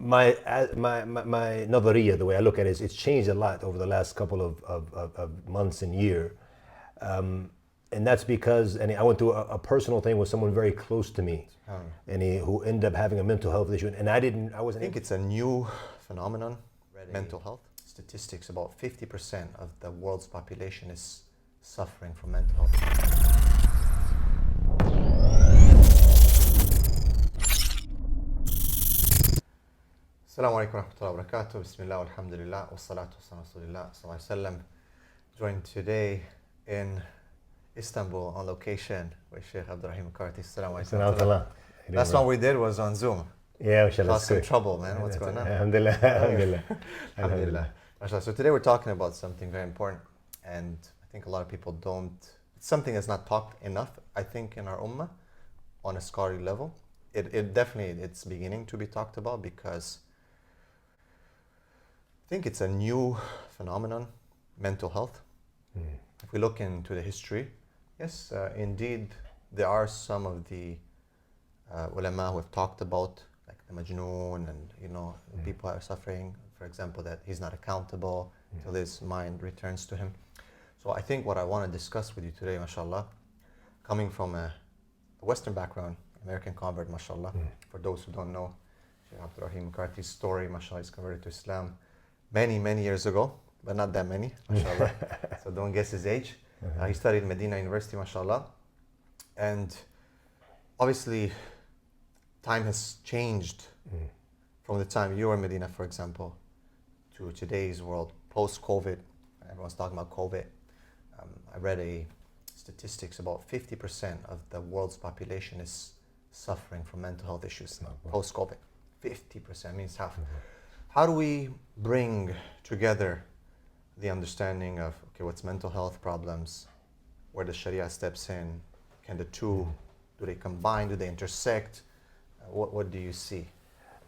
my nadariya, the way I look at it, is it's changed a lot over the last couple of months and year. And that's because, and I went through a personal thing with someone very close to me, and who ended up having a mental health issue, and I wasn't. I think it's a new phenomenon, mental health. Statistics, about 50% of the world's population is suffering from mental health. Assalamu alaikum wa rahmatullahi wa barakatuh. Bismillah, alhamdulillah, wa salatu wa salam rasulillah, sallallahu alaihi wasallam. Joined today in Istanbul on location with Shaikh Abdurrahim Karti. Assalamu alaikum. Last one we did was on Zoom. Yeah, mashallah. Caused some trouble, man. What's going on? Alhamdulillah, alhamdulillah. Alhamdulillah. MashaAllah. So today we're talking about something very important, and I think a lot of people don't. It's something that's not talked enough, I think, in our ummah on a scholarly level. It definitely, it's beginning to be talked about because I think it's a new phenomenon, mental health. If we look into the history, yes, indeed, there are some of the ulama who have talked about, like the majnoon, and people are suffering, for example, that he's not accountable until his mind returns to him. So I think what I want to discuss with you today, mashallah, coming from a Western background, American convert, mashallah, for those who don't know, Shaykh Abdurrahim Karti's story, mashallah, he's converted to Islam many years ago, but not that many, mashallah. So don't guess his age. He studied Medina University, mashallah. And obviously, time has changed from the time you were in Medina, for example, to today's world, post-COVID. Everyone's talking about COVID. I read a statistics, about 50% of the world's population is suffering from mental health issues post-COVID. 50% means half. How do we bring together the understanding of, okay, what's mental health problems, where the Sharia steps in, can the two, do they combine, do they intersect? What do you see?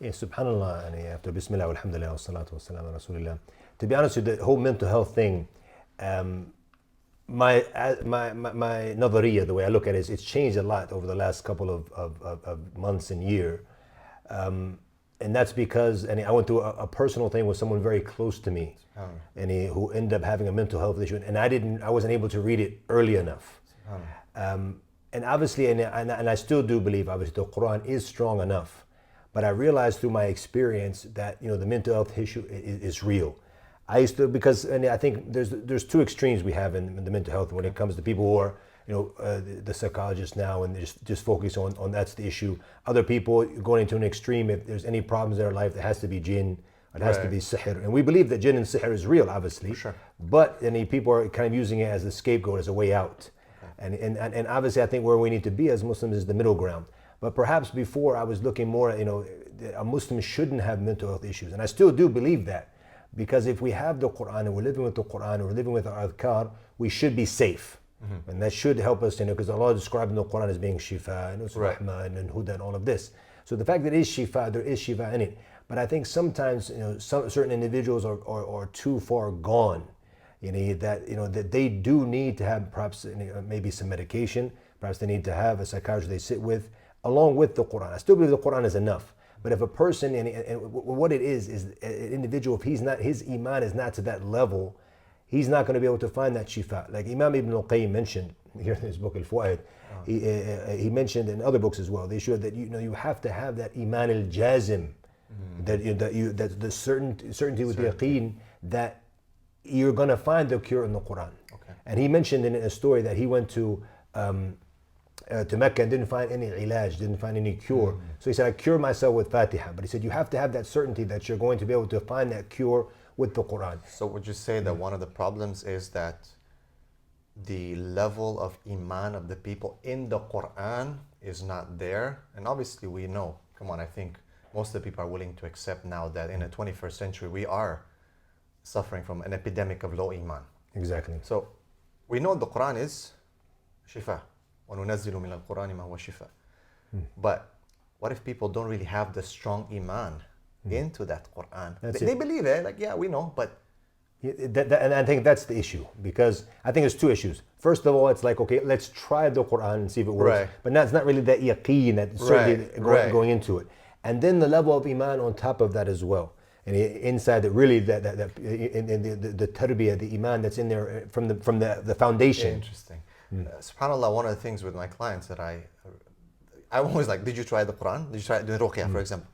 Yeah, subhanallah, and after Bismillah, alhamdulillah, wa salatu wa salam ala rasulillah. To be honest with you, the whole mental health thing, my nadariya, the way I look at it, is it's changed a lot over the last couple of months and year. And that's because, and I went through a personal thing with someone very close to me, and who ended up having a mental health issue, and I wasn't able to read it early enough. And obviously, and I still do believe, obviously, the Quran is strong enough. But I realized through my experience that the mental health issue is real. I used to, because, and I think there's two extremes we have in the mental health when it comes to people who are the psychologists now, and just focus on that's the issue. Other people going into an extreme, if there's any problems in their life, it has to be jinn, it has to be sihr. And we believe that jinn and sihr is real, obviously. Sure. But people are kind of using it as a scapegoat, as a way out. And obviously I think where we need to be as Muslims is the middle ground. But perhaps before I was looking more, a Muslim shouldn't have mental health issues. And I still do believe that. Because if we have the Quran and we're living with the Quran and we're living with our adhkar, we should be safe. And that should help us, because Allah described in the Quran as being shifa, and rahma, and huda, and all of this. So the fact that it is shifa, there is shifa in it. But I think sometimes, certain individuals are too far gone. That they do need to have perhaps maybe some medication. Perhaps they need to have a psychiatrist they sit with, along with the Quran. I still believe the Quran is enough. But if a person, and what it is an individual, if his iman is not to that level, he's not going to be able to find that shifa. Like Imam Ibn al-Qayyim mentioned here in his book Al-Fu'ad, he mentioned in other books as well, the issue that you have to have that iman al-jazim, that the certainty with the yaqeen that you're going to find the cure in the Quran. Okay. And he mentioned in a story that he went to Mecca and didn't find any ilaj, didn't find any cure. So he said, I cure myself with Fatiha. But he said, you have to have that certainty that you're going to be able to find that cure with the Quran. So would you say that one of the problems is that the level of iman of the people in the Quran is not there? And obviously we know, come on, I think most of the people are willing to accept now that in the 21st century we are suffering from an epidemic of low iman. Exactly. So we know the Quran is shifa. وَنُنَزِّلُ مِنَ الْقُرْآنِ مَا هُوَ شِفَاء. But what if people don't really have the strong iman into that Quran? They believe it, like, yeah, we know, but... And I think that's the issue, because I think there's two issues. First of all, it's like, okay, let's try the Quran and see if it works. Right. But that's not really that yaqeen, that certainty going into it. and then the level of Iman on top of that as well. And inside that, really, the tarbiyah, the Iman that's in there from the foundation. Interesting. SubhanAllah, one of the things with my clients that I'm always like, did you try the Quran? Did you try doing ruqyah, for example?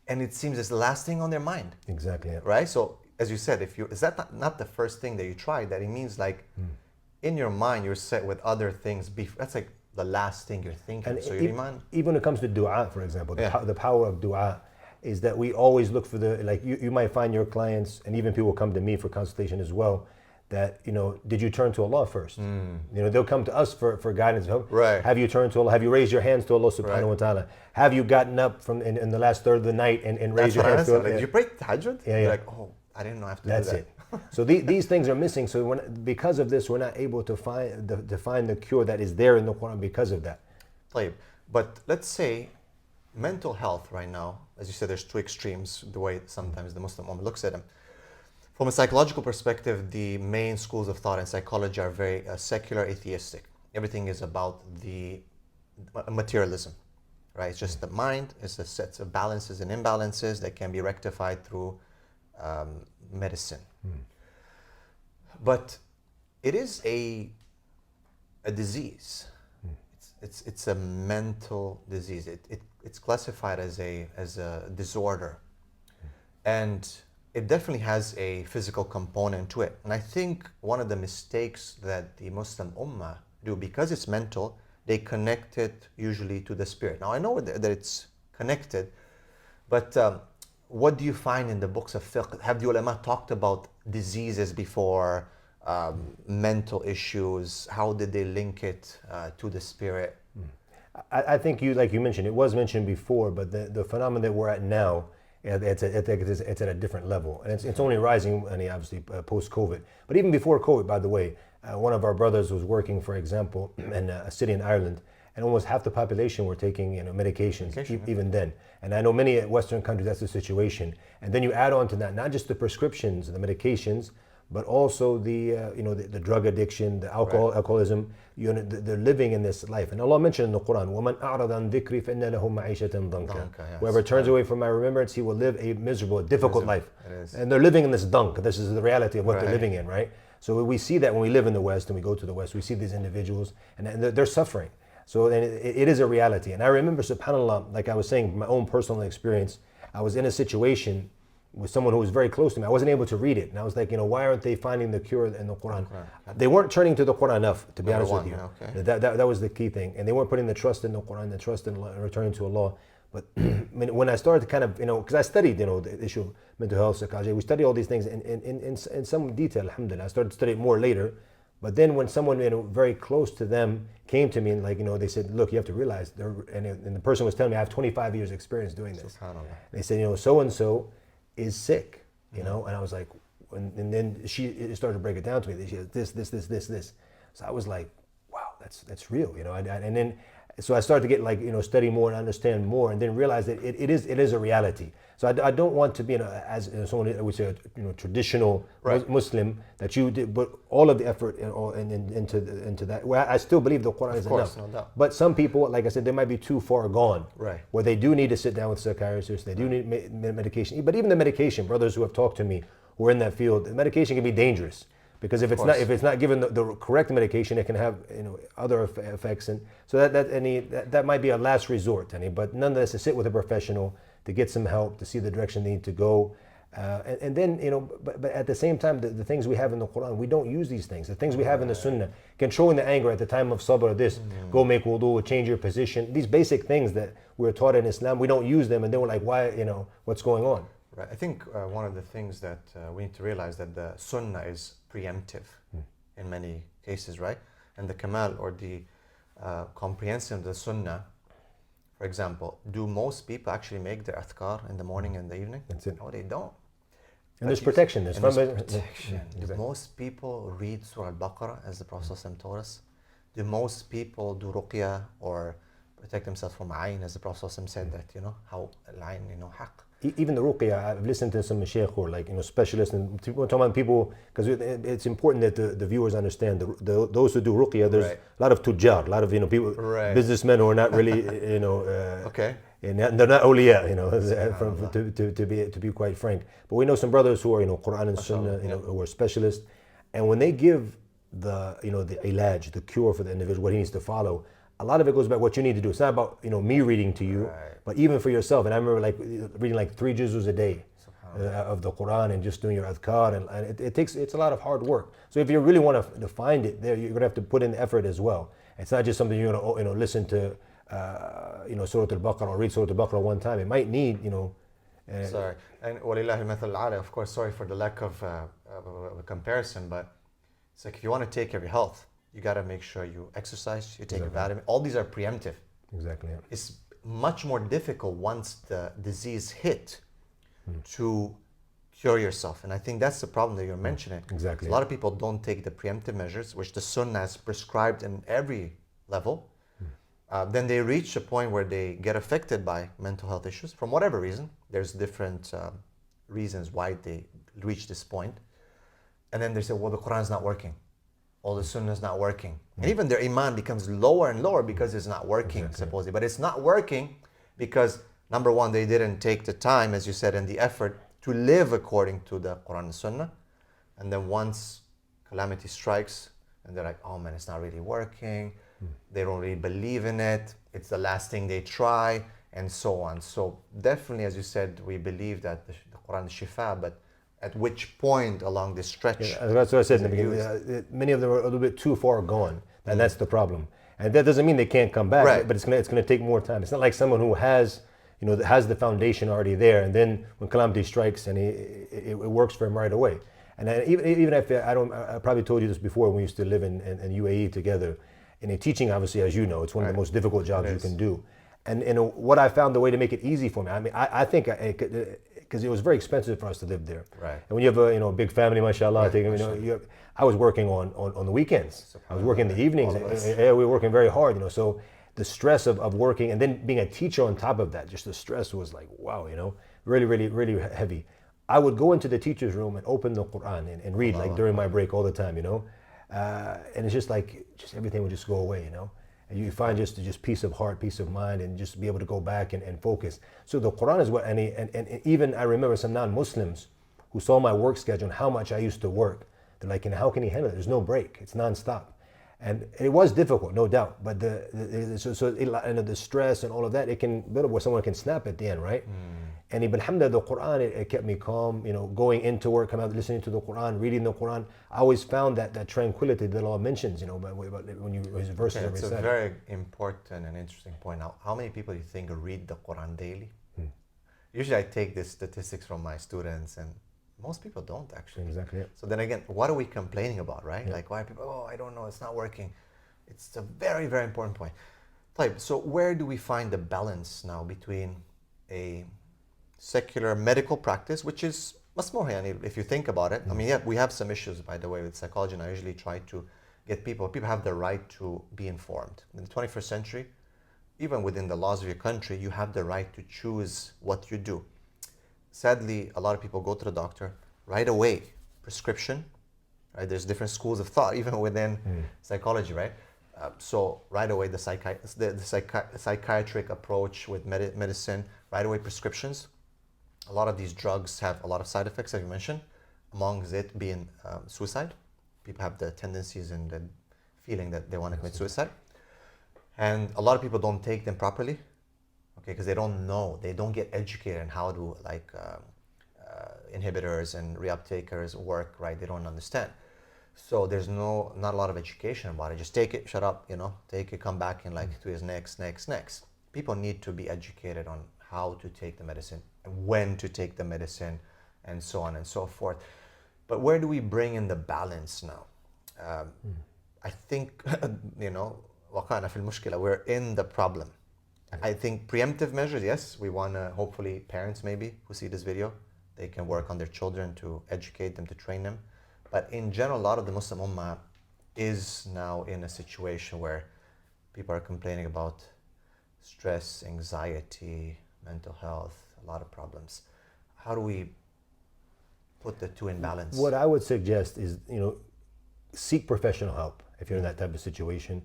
And it seems it's the last thing on their mind. Exactly. Yeah. Right? So, as you said, is that not the first thing that you tried? That it means like, in your mind, you're set with other things. That's like the last thing you're thinking. And so your Iman. even when it comes to dua, for example, Yeah. the power of dua is that we always look for you might find your clients, and even people come to me for consultation as well, that, did you turn to Allah first? They'll come to us for guidance. Right. Have you turned to Allah? Have you raised your hands to Allah subhanahu wa ta'ala? Have you gotten up in the last third of the night and raised your hands to Allah? Like, did you pray tahajjud? Yeah, You're like, oh, I didn't know I have to That's do that. it. So these things are missing. So because of this, we're not able to find the cure that is there in the Quran because of that. طيب. But let's say mental health right now, as you said, there's two extremes, the way sometimes the Muslim Ummah looks at them. From a psychological perspective, the main schools of thought in psychology are very secular, atheistic. Everything is about the materialism, right? It's just the mind, it's a set of balances and imbalances that can be rectified through medicine. But it is a disease. It's a mental disease. It's classified as a disorder, and it definitely has a physical component to it. And I think one of the mistakes that the Muslim Ummah do, because it's mental, they connect it usually to the spirit. Now I know that it's connected, but what do you find in the books of fiqh? Have the ulama talked about diseases before? Mental issues, how did they link it to the spirit? I think like you mentioned, it was mentioned before, but the phenomenon that we're at now, it's at a different level, and it's only rising. I mean, obviously post-COVID, but even before COVID, by the way, one of our brothers was working, for example, in a city in Ireland, and almost half the population were taking medications even then. And I know many Western countries that's the situation. And then you add on to that not just the prescriptions, the medications, but also the drug addiction, the alcoholism. They're living in this life. And Allah mentioned in the Quran, وَمَنْ أَعْرَضَ عَنْ ذِكْرِي فَإِنَّ لَهُ مَعِيشَةً ضَنْكًا. Whoever turns away from my remembrance, he will live a miserable, difficult life. And they're living in this dunk. This is the reality of what they're living in, right? So we see that when we live in the West and we go to the West, we see these individuals and they're suffering. So it is a reality. And I remember, subhanAllah, like I was saying, from my own personal experience, I was in a situation with someone who was very close to me. I wasn't able to read it. And I was like, why aren't they finding the cure in the Quran? They weren't turning to the Quran enough, to be honest with you. Okay. That was the key thing. And they weren't putting the trust in the Quran, the trust in Allah, and returning to Allah. But when I started to kind of, because I studied, the issue of mental health, psychology, we studied all these things in some detail, alhamdulillah. I started to study it more later. But then when someone very close to them came to me and they said, look, you have to realize, and the person was telling me, I have 25 years experience doing this. They said, so-and-so is sick, and I was like, and then she started to break it down to me. She has this. So I was like, wow, that's real, and then, so I started to get study more and understand more, and then realize that it is a reality. So I don't want to be as someone I would say traditional Muslim that you did, but all of the effort into that. Well, I still believe the Quran is enough. No doubt. But some people, like I said, they might be too far gone. Right. Where they do need to sit down with psychiatrists. They do need medication. But even the medication, brothers who have talked to me who are in that field, the medication can be dangerous. Because if it's not given the correct medication, it can have other effects, and so that might be a last resort. But nonetheless, to sit with a professional, to get some help, to see the direction they need to go, and then but at the same time, the things we have in the Quran, we don't use these things. The things we have in the Sunnah, controlling the anger at the time of sabr, go make wudu, change your position. These basic things that we're taught in Islam, we don't use them, and then we're like, why? What's going on? Right. I think one of the things that we need to realize that the Sunnah is preemptive in many cases, right? And the Kamal or the comprehension of the Sunnah, for example, do most people actually make their adhkar in the morning and the evening? That's it. No, they don't. And there's protection. There's protection. Do Exactly. most people read Surah Al-Baqarah as the Prophet told us? Do most people do ruqyah or protect themselves from ayn, as the Prophet said that, how al-ayn, haqq? Even the ruqyah, I've listened to some shaykh who are specialists, and talking about people, because it's important that the viewers understand those who do ruqyah. There's a lot of tujjar, a lot of people, businessmen who are not really Okay. and they're not awliya, to be quite frank. But we know some brothers who are, Quran and Sunnah, who are specialists, and when they give the ilaj, the cure for the individual, what he needs to follow, a lot of it goes back what you need to do. It's not about me reading to you, but even for yourself. And I remember reading 3 juzus a day of the Quran and just doing your adhkar, and it's a lot of hard work. So if you really want to find it there, you're gonna have to put in the effort as well. It's not just something you're gonna listen to Surah Al-Baqarah or read Surah Al-Baqarah one time. It might need sorry, and walillahi al-mathal al-a'la, of course, sorry for the lack of a comparison, but it's like if you want to take care of your health, you got to make sure you exercise, you take a vitamin. All these are preemptive. Exactly. Yeah. It's much more difficult once the disease hit to cure yourself. And I think that's the problem that you're mentioning. Exactly. A lot of people don't take the preemptive measures, which the Sunnah has prescribed in every level. Then they reach a point where they get affected by mental health issues from whatever reason. There's different reasons why they reach this point. And then they say, well, the Quran is not working. Or the Sunnah is not working. And even their Iman becomes lower and lower because it's not working, supposedly. But it's not working because, number one, they didn't take the time, as you said, and the effort to live according to the Quran and Sunnah. And then once calamity strikes, and they're like, oh man, it's not really working. They don't really believe in it. It's the last thing they try, and so on. So definitely, as you said, we believe that the Quran is shifa, but at which point along this stretch? Yeah, that's what I said in the beginning. Many of them are a little bit too far gone, and that's the problem. And that doesn't mean they can't come back, but it's gonna take more time. It's not like someone who has has the foundation already there, and then when calamity strikes, and it works for him right away. And even if I probably told you this before when we used to live in UAE together. In a teaching, obviously, as you know, it's one of the most difficult jobs you can do. And what I found the way to make it easy for me, I mean, I think, because it was very expensive for us to live there. Right. And when you have a big family, mashallah, I was working on the weekends. I was working in the evenings. We were working very hard, So the stress of working and then being a teacher on top of that, just the stress was like, wow, really, really, really heavy. I would go into the teacher's room and open the Quran and read during my break all the time, and it's just everything would just go away, And you find just peace of heart, peace of mind, and just be able to go back and focus. So the Quran is what, and even I remember some non-Muslims who saw my work schedule and how much I used to work. They're like, how can he handle it? There's no break. It's nonstop. And it was difficult, no doubt. But the stress and all of that, it can build up where someone can snap at the end, right? And alhamdulillah, the Quran, it kept me calm, going into work, coming out, listening to the Quran, reading the Quran. I always found that tranquility that Allah mentions, when his verses are recited. It's a very important and interesting point. Now, how many people do you think read the Quran daily? Usually I take the statistics from my students, and most people don't actually. Exactly. Yeah. So then again, what are we complaining about, right? Like, why are people, I don't know, it's not working. It's a very, very important point. So where do we find the balance now between a secular medical practice, which is masmouh, if you think about it. I mean, we have some issues, by the way, with psychology, and I usually try to get people have the right to be informed. In the 21st century, even within the laws of your country, you have the right to choose what you do. Sadly, a lot of people go to the doctor right away, prescription, right? There's different schools of thought, even within psychology, right? So right away, the psychiatric approach with medicine, right away prescriptions. A lot of these drugs have a lot of side effects, as you mentioned, amongst it being suicide. People have the tendencies and the feeling that they want to commit suicide. And a lot of people don't take them properly, okay, because they don't know, they don't get educated on how to, inhibitors and reuptakers work, right? They don't understand. So there's not a lot of education about it. Just take it, shut up, take it, come back in 2 years, next. People need to be educated on how to take the medicine, and when to take the medicine, and so on and so forth. But where do we bring in the balance now? I think, وقعنا في المشكلة. We're in the problem. I think preemptive measures, yes, we want to, hopefully parents maybe who see this video, they can work on their children to educate them, to train them. But in general, a lot of the Muslim Ummah is now in a situation where people are complaining about stress, anxiety, mental health, a lot of problems. How do we put the two in balance? What I would suggest is, seek professional help if you're in that type of situation.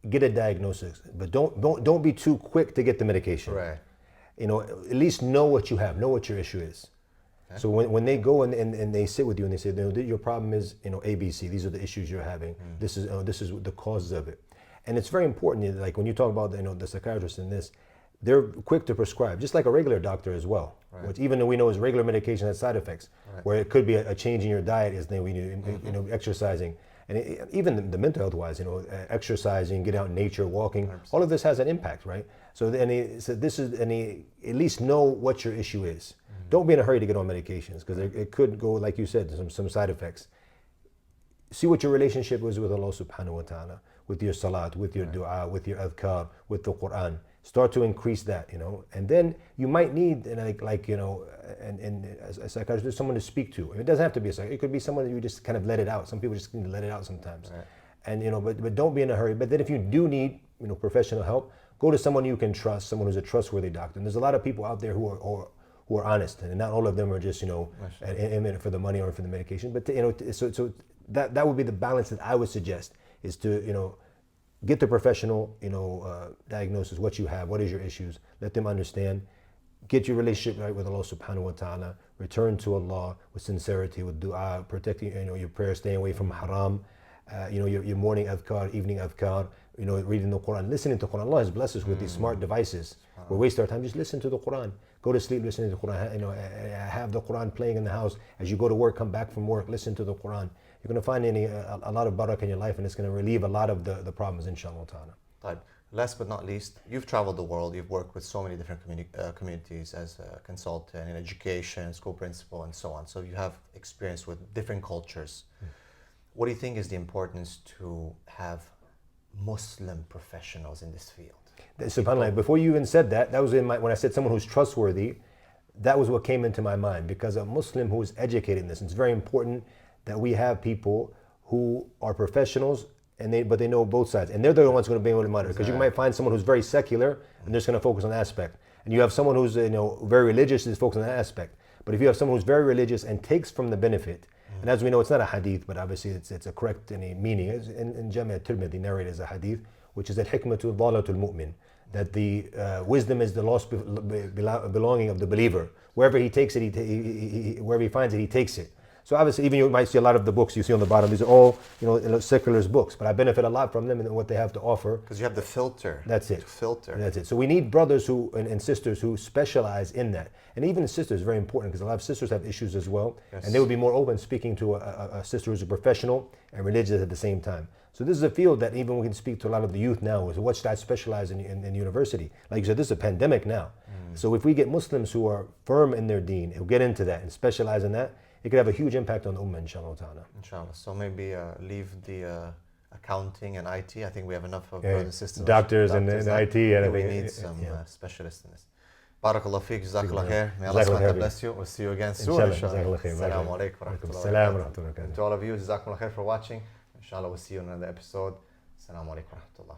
Get a diagnosis, but don't be too quick to get the medication. Right. at least know what you have, know what your issue is. Okay. So when they go and they sit with you and they say, your problem is, ABC, these are the issues you're having. This is the causes of it. And it's very important, like when you talk about, the psychiatrist in this, they're quick to prescribe, just like a regular doctor as well. Right. Which even though we know is regular medication has side effects, Right. where it could be a change in your diet, is exercising, and even the mental health wise, exercising, get out in nature, walking, 100%. all of this has an impact, right? So at least know what your issue is. Don't be in a hurry to get on medications, because it could go, like you said, some side effects. See what your relationship is with Allah subhanahu wa ta'ala, with your salat, with your dua, with your adhkar, with the Quran. Start to increase that, and then you might need, and a psychiatrist, someone to speak to. It doesn't have to be a psychiatrist. It could be someone that you just kind of let it out. Some people just need to let it out sometimes. Right. And but don't be in a hurry. But then if you do need professional help, go to someone you can trust, someone who's a trustworthy doctor. And there's a lot of people out there who are honest, and not all of them are just in it for the money or for the medication. But so that would be the balance that I would suggest, is to get the professional diagnosis, what you have, what is your issues, let them understand, get your relationship right with Allah subhanahu wa ta'ala, return to Allah with sincerity, with dua, protecting your prayer, staying away from haram, your morning adhkar, evening adhkar, reading the Quran, listening to Quran. Allah has blessed us with these smart devices. We waste our time, just listen to the Quran. Go to sleep listening to the Quran. Have the Quran playing in the house. As you go to work, come back from work, listen to the Quran. You're going to find a lot of barakah in your life, and it's going to relieve a lot of the problems, inshallah ta'ala. Right. Last but not least, you've traveled the world, you've worked with so many different communities as a consultant in education, school principal, and so on. So you have experience with different cultures. What do you think is the importance to have Muslim professionals in this field? SubhanAllah, before you even said that was when I said someone who's trustworthy, that was what came into my mind, because a Muslim who is educated in this, it's very important that we have people who are professionals, but they know both sides, and they're the ones going to be able to monitor. Because you might find someone who's very secular and they're just going to focus on that aspect, and you have someone who's very religious and is focused on that aspect. But if you have someone who's very religious and takes from the benefit, and as we know, it's not a hadith, but obviously it's a correct meaning. In Jami' al-Tirmidhi narrated as a hadith, which is that hikmatu dhalatul mu'min, that the wisdom is the lost belonging of the believer. Wherever he takes it, wherever he finds it, he takes it. So obviously, even you might see a lot of the books you see on the bottom. These are all, secular's books, but I benefit a lot from them and what they have to offer. Because you have the filter. That's it. Filter. That's it. So we need brothers and sisters who specialize in that. And even sisters is very important, because a lot of sisters have issues as well. Yes. And they would be more open speaking to a sister who's a professional and religious at the same time. So this is a field that even we can speak to a lot of the youth now, is what should I specialize in university? Like you said, this is a pandemic now. So if we get Muslims who are firm in their deen, who get into that and specialize in that, it could have a huge impact on the ummah, inshallah ta'ala. Inshallah. So maybe leave the accounting and IT. I think we have enough of brothers and sisters. Doctors and IT. And we need some specialists in this. Barakallah feek, jazakallah khair. May Allah subhanahu wa ta'ala bless you. We'll see you again soon. Inshallah. Assalamu alaikum wa rahmatullahi wa barakatuh. And to all of you, jazakumullah khair for watching. Inshallah, we'll see you in another episode. Assalamu alaikum wa rahmatullah.